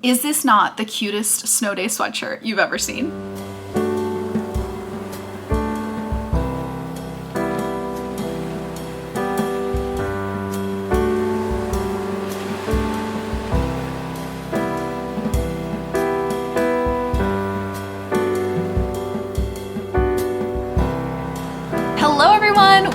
Is this not the cutest snow day sweatshirt you've ever seen?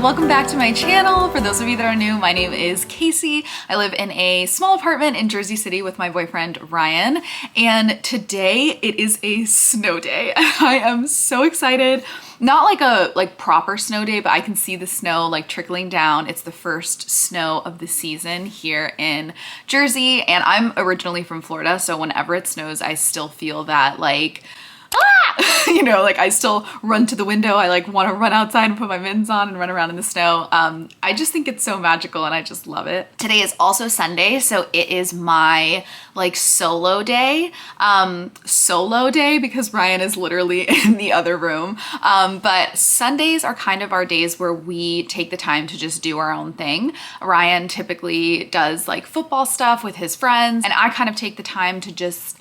Welcome back to my channel. For those of you that are new, my name is Casey. I live in a small apartment in Jersey City with my boyfriend Ryan, and today it is a snow day. I am so excited. Not like a proper snow day, but I can see the snow like trickling down. It's the first snow of the season here in Jersey, and I'm originally from Florida, so whenever it snows, I still feel that like you know, like I still run to the window. I like want to run outside and put my mittens on and run around in the snow. I just think it's so magical and I just love it. Today is also Sunday, so it is my like solo day because Ryan is literally in the other room. But Sundays are kind of our days where we take the time to just do our own thing. Ryan typically does like football stuff with his friends, and I kind of take the time to just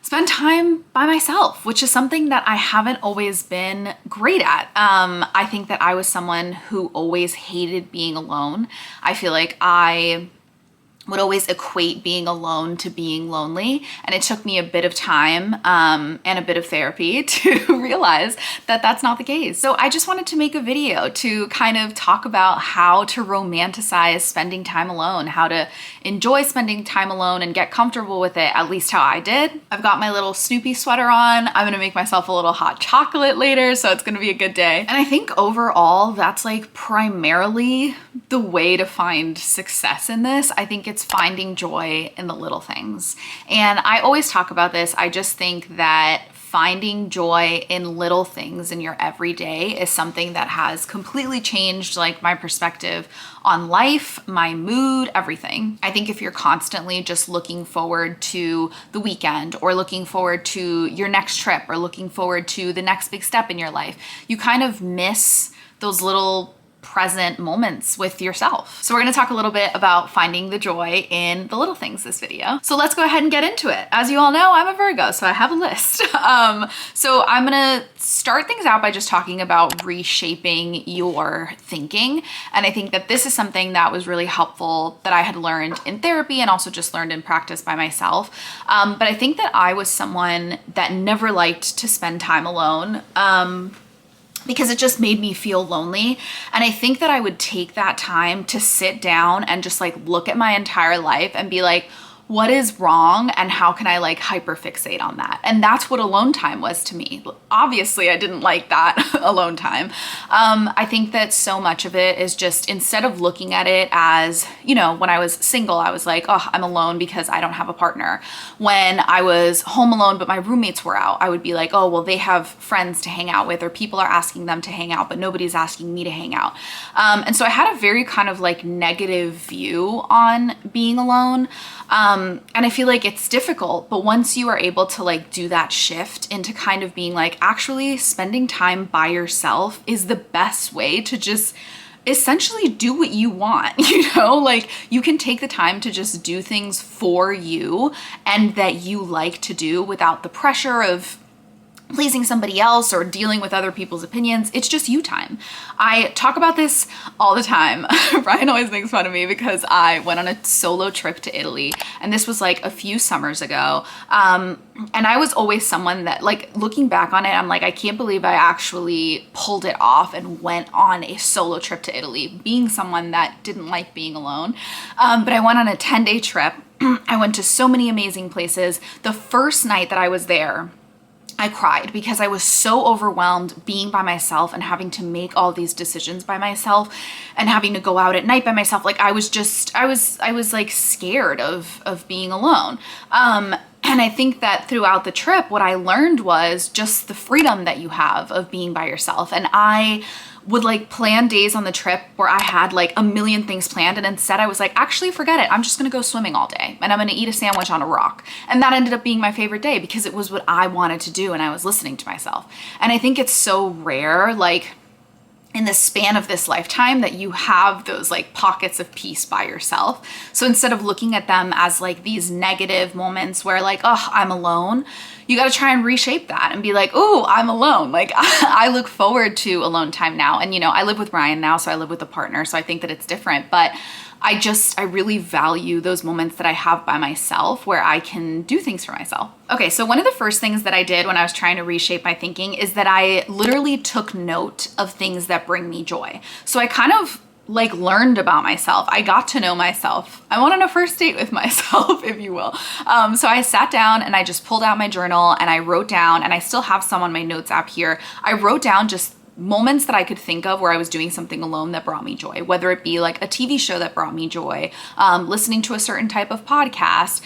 spend time by myself, which is something that I haven't always been great at. I think that I was someone who always hated being alone. I feel like I would always equate being alone to being lonely. And it took me a bit of time and a bit of therapy to realize that that's not the case. So I just wanted to make a video to kind of talk about how to romanticize spending time alone, how to enjoy spending time alone and get comfortable with it, at least how I did. I've got my little Snoopy sweater on. I'm gonna make myself a little hot chocolate later, so it's gonna be a good day. And I think overall, that's like primarily the way to find success in this. I think it's finding joy in the little things. And I always talk about this. I just think that finding joy in little things in your everyday is something that has completely changed like my perspective on life, my mood, everything. I think if you're constantly just looking forward to the weekend or looking forward to your next trip or looking forward to the next big step in your life, you kind of miss those little present moments with yourself. So we're gonna talk a little bit about finding the joy in the little things this video. So let's go ahead and get into it. As you all know, I'm a Virgo, so I have a list. So I'm gonna start things out by just talking about reshaping your thinking. And I think that this is something that was really helpful that I had learned in therapy and also just learned in practice by myself. But I think that I was someone that never liked to spend time alone. Because it just made me feel lonely. And I think that I would take that time to sit down and just like look at my entire life and be like, what is wrong and how can I like hyperfixate on that? And that's what alone time was to me. Obviously, I didn't like that alone time. I think that so much of it is just instead of looking at it as, you know, when I was single, I was like, oh, I'm alone because I don't have a partner. When I was home alone, but my roommates were out, I would be like, oh, well, they have friends to hang out with or people are asking them to hang out, but nobody's asking me to hang out. And so I had a very kind of like negative view on being alone. And I feel like it's difficult, but once you are able to like do that shift into kind of being like, actually spending time by yourself is the best way to just essentially do what you want, you know, like you can take the time to just do things for you and that you like to do without the pressure of pleasing somebody else or dealing with other people's opinions. It's just you time. I talk about this all the time. Ryan always makes fun of me because I went on a solo trip to Italy, and this was like a few summers ago. And I was always someone that like looking back on it, I'm like, I can't believe I actually pulled it off and went on a solo trip to Italy, being someone that didn't like being alone. But I went on a 10-day trip. I went to so many amazing places. The first night that I was there, I cried because I was so overwhelmed being by myself and having to make all these decisions by myself and having to go out at night by myself. Like I was like scared of being alone. And I think that throughout the trip, what I learned was just the freedom that you have of being by yourself. And I would like plan days on the trip where I had like a million things planned, and instead I was like, actually forget it. I'm just gonna go swimming all day and I'm gonna eat a sandwich on a rock. And that ended up being my favorite day because it was what I wanted to do and I was listening to myself. And I think it's so rare, like in the span of this lifetime that you have those like pockets of peace by yourself. So instead of looking at them as like these negative moments where like, oh, I'm alone, you got to try and reshape that and be like, oh, I'm alone. Like I look forward to alone time now. And I live with Ryan now, so I live with a partner. So I think that it's different, but I really value those moments that I have by myself where I can do things for myself. Okay, so one of the first things that I did when I was trying to reshape my thinking is that I literally took note of things that bring me joy. So I kind of like learned about myself. I got to know myself. I went on a first date with myself, if you will. So I sat down and I just pulled out my journal and I wrote down, and I still have some on my notes app here. I wrote down just moments that I could think of where I was doing something alone that brought me joy, whether it be like a TV show that brought me joy, listening to a certain type of podcast,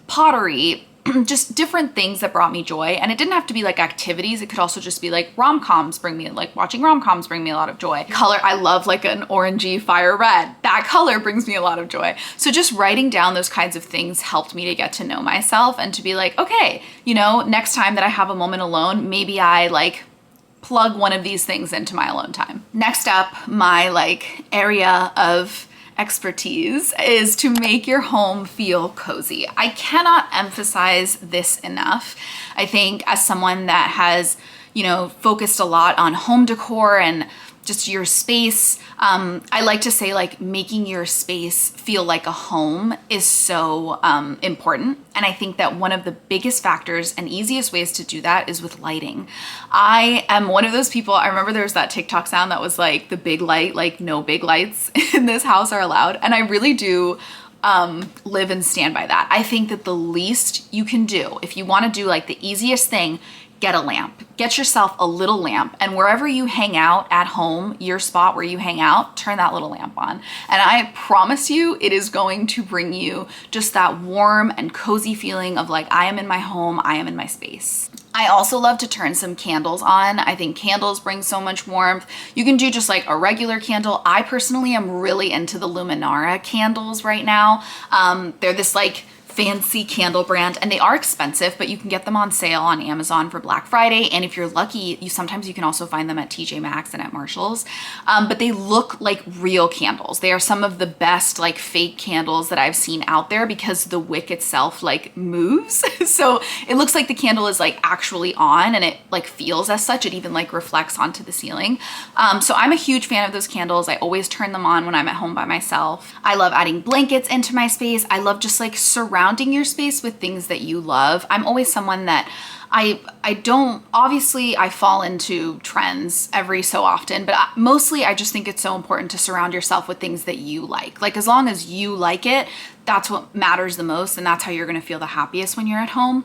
pottery, just different things that brought me joy. And it didn't have to be like activities. It could also just be like watching rom-coms bring me a lot of joy. Color, I love like an orangey fire red. That color brings me a lot of joy. So just writing down those kinds of things helped me to get to know myself and to be like, okay, next time that I have a moment alone, maybe I like plug one of these things into my alone time. Next up, my like area of expertise is to make your home feel cozy. I cannot emphasize this enough. I think as someone that has, focused a lot on home decor and just your space, I like to say like making your space feel like a home is so important. And I think that one of the biggest factors and easiest ways to do that is with lighting. I am one of those people, I remember there was that TikTok sound that was like the big light, like no big lights in this house are allowed. And I really do live and stand by that. I think that the least you can do, if you want to do like the easiest thing, get a lamp. Get yourself a little lamp, and wherever you hang out at home, your spot where you hang out, turn that little lamp on. And I promise you, it is going to bring you just that warm and cozy feeling of like, I am in my home, I am in my space. I also love to turn some candles on. I think candles bring so much warmth. You can do just like a regular candle. I personally am really into the Luminara candles right now. They're this like fancy candle brand, and they are expensive, but you can get them on sale on Amazon for Black Friday. And if you're lucky, sometimes you can also find them at TJ Maxx and at Marshall's. But they look like real candles. They are some of the best like fake candles that I've seen out there because the wick itself like moves. So it looks like the candle is like actually on, and it like feels as such. It even like reflects onto the ceiling. So I'm a huge fan of those candles. I always turn them on when I'm at home by myself. I love adding blankets into my space. I love just like surrounding your space with things that you love. I'm always someone that I don't, obviously I fall into trends every so often, but mostly I just think it's so important to surround yourself with things that you like. Like as long as you like it, that's what matters the most, and that's how you're going to feel the happiest when you're at home.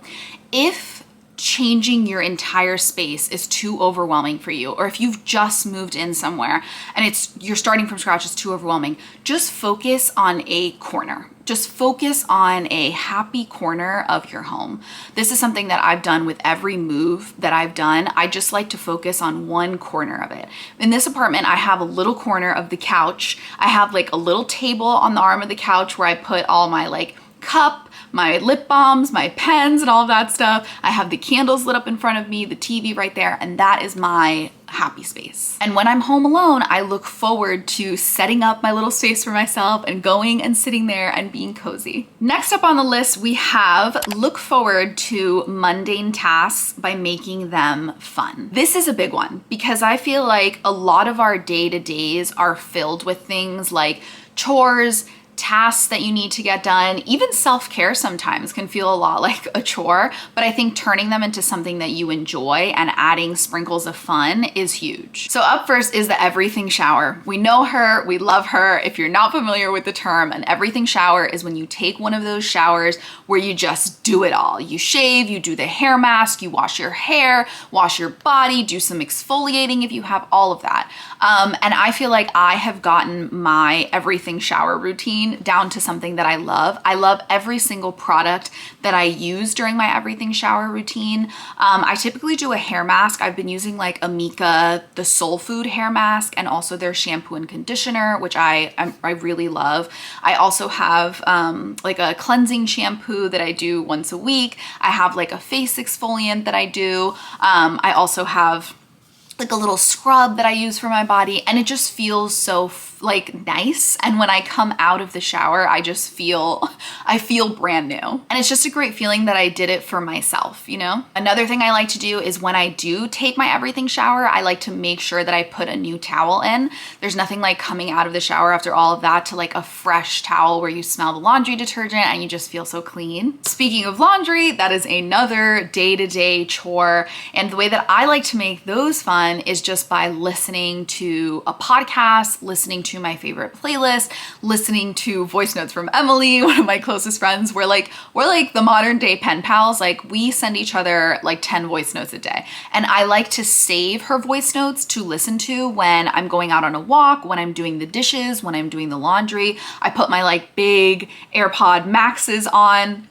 If changing your entire space is too overwhelming for you, or if you've just moved in somewhere and you're starting from scratch, it's too overwhelming, just focus on a corner. Just focus on a happy corner of your home. This is something that I've done with every move that I've done. I just like to focus on one corner of it. In this apartment, I have a little corner of the couch. I have like a little table on the arm of the couch where I put all my like cup, my lip balms, my pens, and all of that stuff. I have the candles lit up in front of me, the TV right there, and that is my happy space. And when I'm home alone, I look forward to setting up my little space for myself and going and sitting there and being cozy. Next up on the list, we have look forward to mundane tasks by making them fun. This is a big one because I feel like a lot of our day-to-days are filled with things like chores, tasks that you need to get done. Even self-care sometimes can feel a lot like a chore, but I think turning them into something that you enjoy and adding sprinkles of fun is huge. So up first is the everything shower. We know her, we love her. If you're not familiar with the term, an everything shower is when you take one of those showers where you just do it all. You shave, you do the hair mask, you wash your hair, wash your body, do some exfoliating if you have all of that. And I feel like I have gotten my everything shower routine down to something that I love. I love every single product that I use during my everything shower routine. I typically do a hair mask. I've been using like Amika, the Soul Food hair mask, and also their shampoo and conditioner, which I really love. I also have like a cleansing shampoo that I do once a week. I have like a face exfoliant that I do. I also have like a little scrub that I use for my body, and it just feels so like nice. And when I come out of the shower, I feel brand new. And it's just a great feeling that I did it for myself, you know? Another thing I like to do is when I do take my everything shower, I like to make sure that I put a new towel in. There's nothing like coming out of the shower after all of that to like a fresh towel where you smell the laundry detergent and you just feel so clean. Speaking of laundry, that is another day-to-day chore. And the way that I like to make those fun is just by listening to a podcast, listening to my favorite playlist, listening to voice notes from Emily, one of my closest friends. We're like the modern day pen pals. Like we send each other like 10 voice notes a day. And I like to save her voice notes to listen to when I'm going out on a walk, when I'm doing the dishes, when I'm doing the laundry. I put my like big AirPod Maxes on,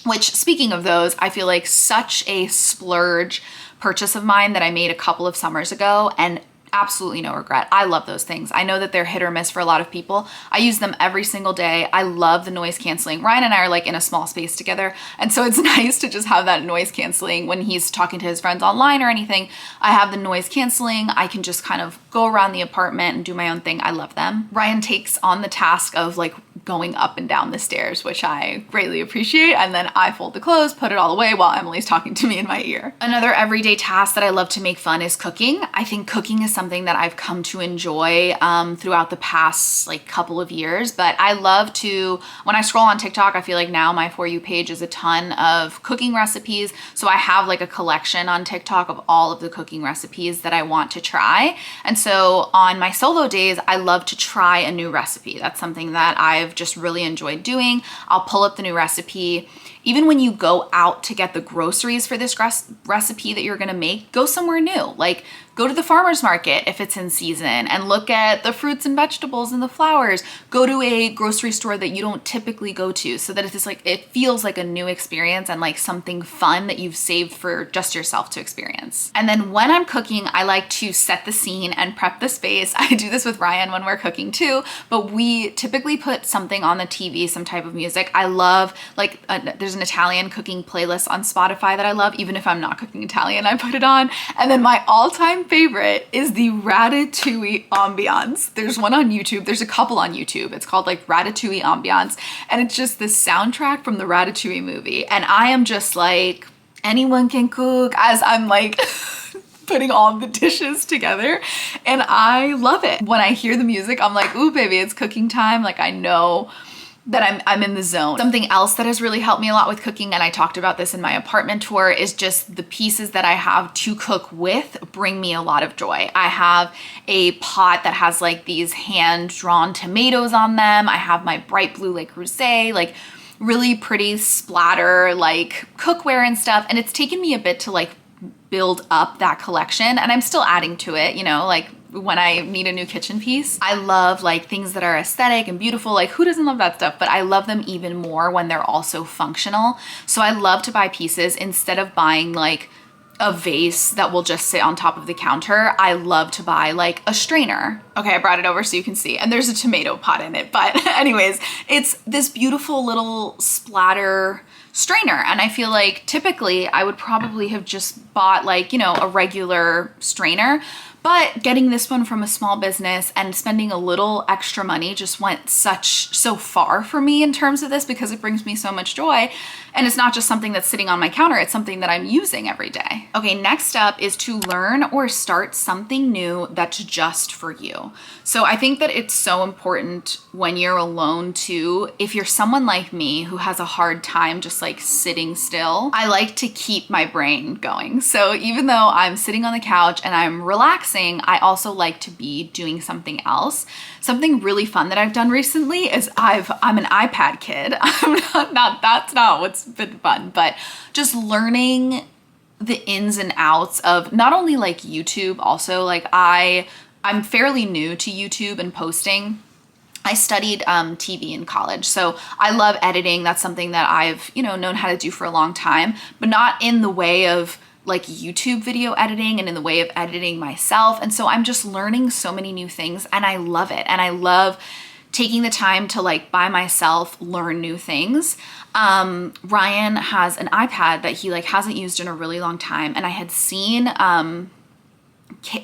which, speaking of those, I feel like such a splurge purchase of mine that I made a couple of summers ago, and absolutely no regret. I love those things. I know that they're hit or miss for a lot of people. I use them every single day. I love the noise canceling. Ryan and I are like in a small space together, and so it's nice to just have that noise canceling when he's talking to his friends online or anything. I have the noise canceling. I can just kind of go around the apartment and do my own thing. I love them. Ryan takes on the task of like going up and down the stairs, which I greatly appreciate. And then I fold the clothes, put it all away while Emily's talking to me in my ear. Another everyday task that I love to make fun is cooking. I think cooking is something that I've come to enjoy throughout the past like couple of years. But I love to, when I scroll on TikTok, I feel like now my For You page is a ton of cooking recipes. So I have like a collection on TikTok of all of the cooking recipes that I want to try. And so on my solo days, I love to try a new recipe. That's something that I've just really enjoyed doing. I'll pull up the new recipe. Even when you go out to get the groceries for this recipe that you're gonna make, go somewhere new. Like go to the farmer's market if it's in season and look at the fruits and vegetables and the flowers. Go to a grocery store that you don't typically go to so that it's like, it feels like a new experience and like something fun that you've saved for just yourself to experience. And then when I'm cooking, I like to set the scene and prep the space. I do this with Ryan when we're cooking too, but we typically put something on the TV, some type of music. I love like, there's an Italian cooking playlist on Spotify that I love. Even if I'm not cooking Italian, I put it on. And then my all-time favorite is the Ratatouille ambiance. There's one on YouTube. There's a couple on YouTube. It's called like Ratatouille ambiance. And it's just the soundtrack from the Ratatouille movie. And I am just like, anyone can cook, as I'm like putting all the dishes together. And I love it. When I hear the music, I'm like, ooh, baby, it's cooking time. Like I know that I'm in the zone. Something else that has really helped me a lot with cooking, and I talked about this in my apartment tour, is just the pieces that I have to cook with bring me a lot of joy. I have a pot that has like these hand-drawn tomatoes on them. I have my bright blue Le Creuset, like really pretty splatter like cookware and stuff. And it's taken me a bit to like build up that collection, and I'm still adding to it, you know, like when I need a new kitchen piece. I love like things that are aesthetic and beautiful. Like who doesn't love that stuff? But I love them even more when they're also functional. So I love to buy pieces instead of buying like a vase that will just sit on top of the counter. I love to buy like a strainer. Okay, I brought it over so you can see. And there's a tomato pot in it. But anyways, it's this beautiful little splatter strainer. And I feel like typically I would probably have just bought like, you know, a regular strainer. But getting this one from a small business and spending a little extra money just went so far for me in terms of this, because it brings me so much joy. And it's not just something that's sitting on my counter, it's something that I'm using every day. Okay, next up is to learn or start something new that's just for you. So I think that it's so important when you're alone too. If you're someone like me who has a hard time just like sitting still, I like to keep my brain going. So even though I'm sitting on the couch and I'm relaxing, I also like to be doing something else. Something really fun that I've done recently is I'm an iPad kid. That's not what's been fun, but just learning the ins and outs of not only like YouTube, also like I'm fairly new to YouTube and posting. I studied TV in college, so I love editing. That's something that I've, you know, known how to do for a long time, but not in the way of like YouTube video editing and in the way of editing myself. And so I'm just learning so many new things, and I love it. And I love taking the time to like by myself learn new things. Ryan has an iPad that he like hasn't used in a really long time, and I had seen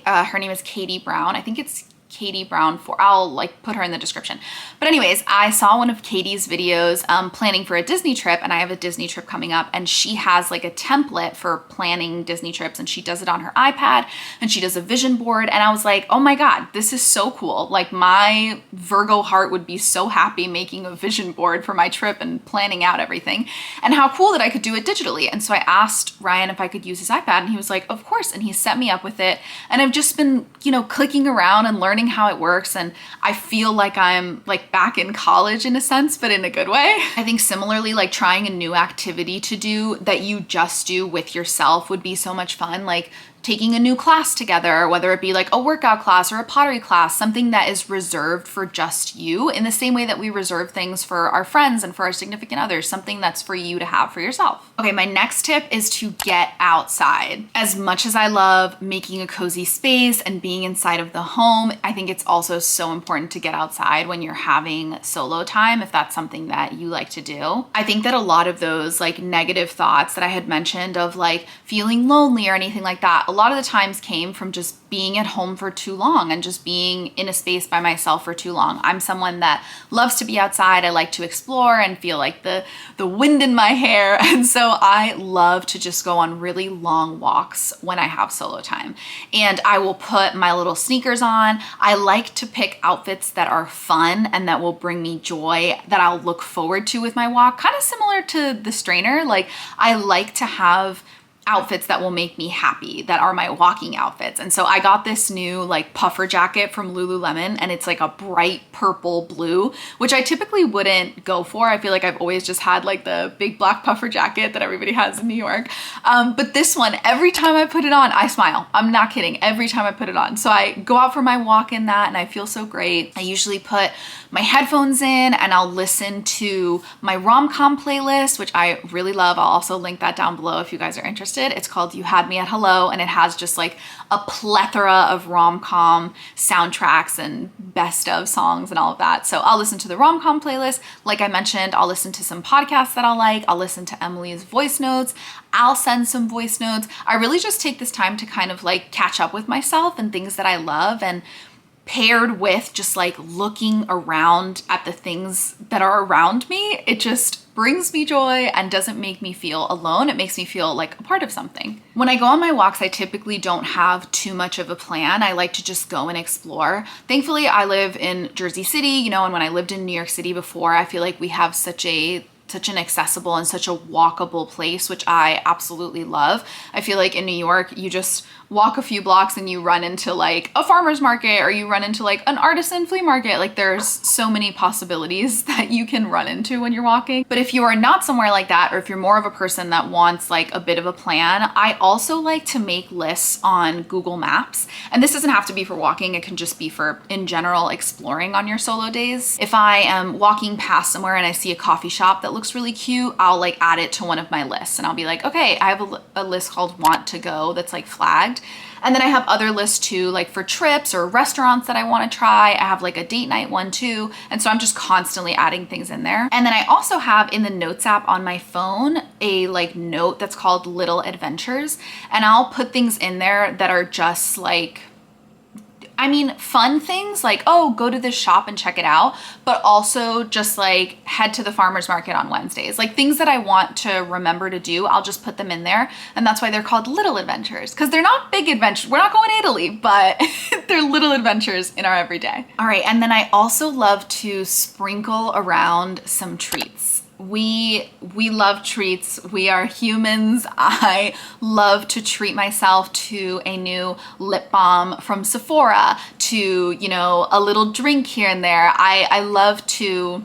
her name is Katie Brown. I think it's Katie Brown for, I'll like put her in the description. But anyways, I saw one of Katie's videos planning for a Disney trip, and I have a Disney trip coming up, and she has like a template for planning Disney trips, and she does it on her iPad, and she does a vision board. And I was like, oh my God, this is so cool. Like my Virgo heart would be so happy making a vision board for my trip and planning out everything, and how cool that I could do it digitally. And so I asked Ryan if I could use his iPad, and he was like, of course. And he set me up with it. And I've just been, you know, clicking around and learning how it works, and I feel like I'm like back in college in a sense, but in a good way. I think similarly, like trying a new activity to do that you just do with yourself would be so much fun. Like taking a new class together, whether it be like a workout class or a pottery class, something that is reserved for just you, in the same way that we reserve things for our friends and for our significant others, something that's for you to have for yourself. Okay, my next tip is to get outside. As much as I love making a cozy space and being inside of the home, I think it's also so important to get outside when you're having solo time, if that's something that you like to do. I think that a lot of those like negative thoughts that I had mentioned of like feeling lonely or anything like that, a lot of the times came from just being at home for too long and just being in a space by myself for too long. I'm someone that loves to be outside. I like to explore and feel like the wind in my hair. And so I love to just go on really long walks when I have solo time. And I will put my little sneakers on. I like to pick outfits that are fun and that will bring me joy, that I'll look forward to with my walk. Kind of similar to the strainer. Like I like to have outfits that will make me happy, that are my walking outfits. And so I got this new like puffer jacket from Lululemon, and it's like a bright purple blue, which I typically wouldn't go for. I feel like I've always just had like the big black puffer jacket that everybody has in New York. But this one, every time I put it on, I smile. I'm not kidding. Every time I put it on. So I go out for my walk in that and I feel so great. I usually put my headphones in and I'll listen to my rom-com playlist, which I really love. I'll also link that down below if you guys are interested. It's called You Had Me at Hello, and it has just like a plethora of rom-com soundtracks and best of songs and all of that. So I'll listen to the rom-com playlist. Like I mentioned, I'll listen to some podcasts that I'll like. I'll listen to Emily's voice notes. I'll send some voice notes. I really just take this time to kind of like catch up with myself and things that I love, and paired with just like looking around at the things that are around me, it just brings me joy and doesn't make me feel alone. It makes me feel like a part of something. When I go on my walks, I typically don't have too much of a plan. I like to just go and explore. Thankfully, I live in Jersey City, you know, and when I lived in New York City before, I feel like we have such an accessible and such a walkable place, which I absolutely love. I feel like in New York, you just walk a few blocks and you run into like a farmer's market, or you run into like an artisan flea market. Like there's so many possibilities that you can run into when you're walking. But if you are not somewhere like that, or if you're more of a person that wants like a bit of a plan, I also like to make lists on Google Maps. And this doesn't have to be for walking. It can just be for, in general, exploring on your solo days. If I am walking past somewhere and I see a coffee shop that looks really cute, I'll like add it to one of my lists, and I'll be like, okay, I have a list called Want to Go that's like flagged. And then I have other lists too, like for trips or restaurants that I want to try. I have like a date night one too. And so I'm just constantly adding things in there. And then I also have in the notes app on my phone a like note that's called Little Adventures. And I'll put things in there that are just like, I mean, fun things like, oh, go to this shop and check it out, but also just like head to the farmer's market on Wednesdays. Like things that I want to remember to do, I'll just put them in there. And that's why they're called little adventures, because they're not big adventures. We're not going to Italy, but they're little adventures in our everyday. All right, and then I also love to sprinkle around some treats. We love treats. We are humans. I love to treat myself to a new lip balm from Sephora, to, you know, a little drink here and there. I love to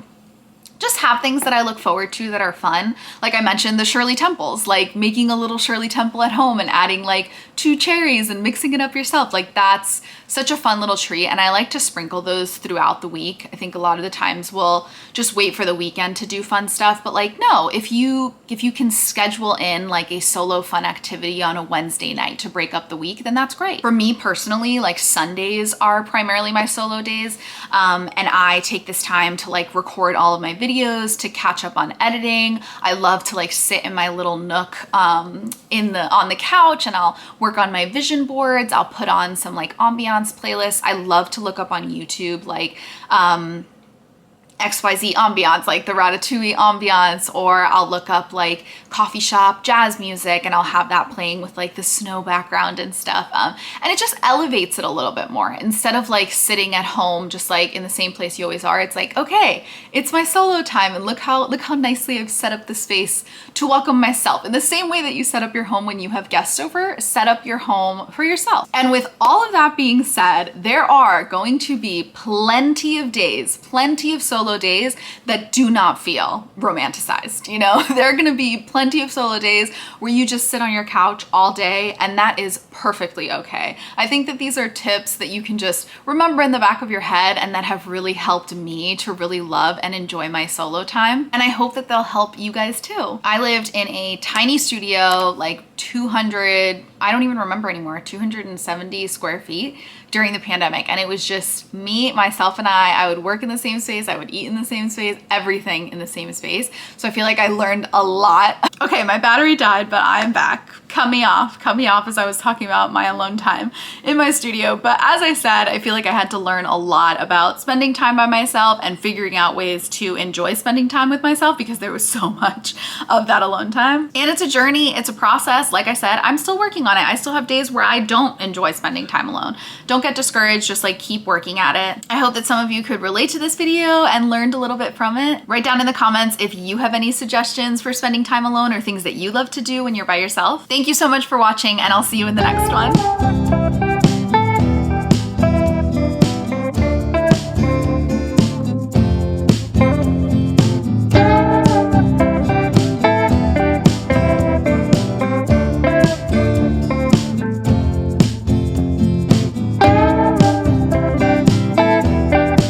just have things that I look forward to that are fun. Like I mentioned, the Shirley Temples, like making a little Shirley Temple at home and adding like 2 cherries and mixing it up yourself. Like that's such a fun little treat. And I like to sprinkle those throughout the week. I think a lot of the times we'll just wait for the weekend to do fun stuff. But like, no, if you can schedule in like a solo fun activity on a Wednesday night to break up the week, then that's great. For me personally, like Sundays are primarily my solo days. And I take this time to like record all of my videos videos to catch up on editing. I love to like sit in my little nook on the couch, and I'll work on my vision boards. I'll put on some like ambiance playlists. I love to look up on YouTube like XYZ ambiance, like the Ratatouille ambiance, or I'll look up like coffee shop jazz music and I'll have that playing with like the snow background and stuff. And it just elevates it a little bit more. Instead of like sitting at home just like in the same place you always are, it's like, okay, it's my solo time, and look how nicely I've set up the space to welcome myself. In the same way that you set up your home when you have guests over, set up your home for yourself. And with all of that being said, there are going to be plenty of days, plenty of solo days that do not feel romanticized. You know, there are going to be plenty of solo days where you just sit on your couch all day, and that is perfectly okay. I think that these are tips that you can just remember in the back of your head and that have really helped me to really love and enjoy my solo time. And I hope that they'll help you guys too. I lived in a tiny studio, like 200, I don't even remember anymore, 270 square feet during the pandemic. And it was just me, myself, and I would work in the same space. I would eat in the same space, everything in the same space. So I feel like I learned a lot. Okay, my battery died, but I'm back. Cut me off as I was talking about my alone time in my studio. But as I said, I feel like I had to learn a lot about spending time by myself and figuring out ways to enjoy spending time with myself, because there was so much of that alone time. And it's a journey, it's a process. Like I said, I'm still working on it. I still have days where I don't enjoy spending time alone. Don't get discouraged, just like keep working at it. I hope that some of you could relate to this video and learned a little bit from it. Write down in the comments if you have any suggestions for spending time alone or things that you love to do when you're by yourself. Thank you so much for watching, and I'll see you in the next one.